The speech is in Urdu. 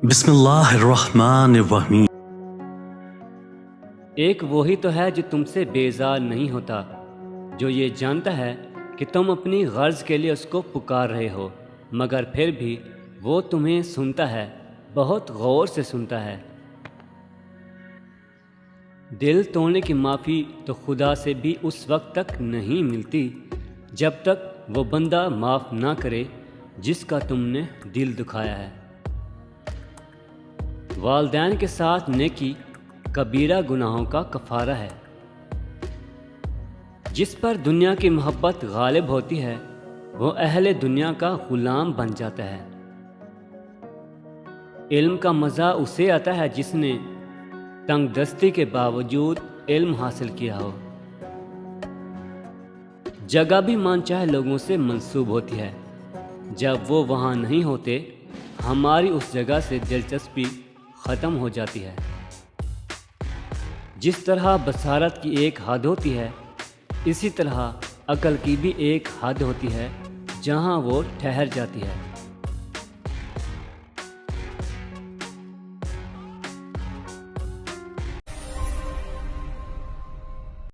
بسم اللہ الرحمن الرحیم۔ ایک وہی تو ہے جو تم سے بیزار نہیں ہوتا، جو یہ جانتا ہے کہ تم اپنی غرض کے لیے اس کو پکار رہے ہو، مگر پھر بھی وہ تمہیں سنتا ہے، بہت غور سے سنتا ہے۔ دل توڑنے کی معافی تو خدا سے بھی اس وقت تک نہیں ملتی جب تک وہ بندہ معاف نہ کرے جس کا تم نے دل دکھایا ہے۔ والدین کے ساتھ نیکی کبیرہ گناہوں کا کفارہ ہے۔ جس پر دنیا کی محبت غالب ہوتی ہے وہ اہل دنیا کا غلام بن جاتا ہے۔ علم کا مزہ اسے آتا ہے جس نے تنگ دستی کے باوجود علم حاصل کیا ہو۔ جگہ بھی من چاہے لوگوں سے منسوب ہوتی ہے، جب وہ وہاں نہیں ہوتے ہماری اس جگہ سے دلچسپی ختم ہو جاتی ہے۔ جس طرح بصارت کی ایک حد ہوتی ہے، اسی طرح عقل کی بھی ایک حد ہوتی ہے جہاں وہ ٹھہر جاتی ہے۔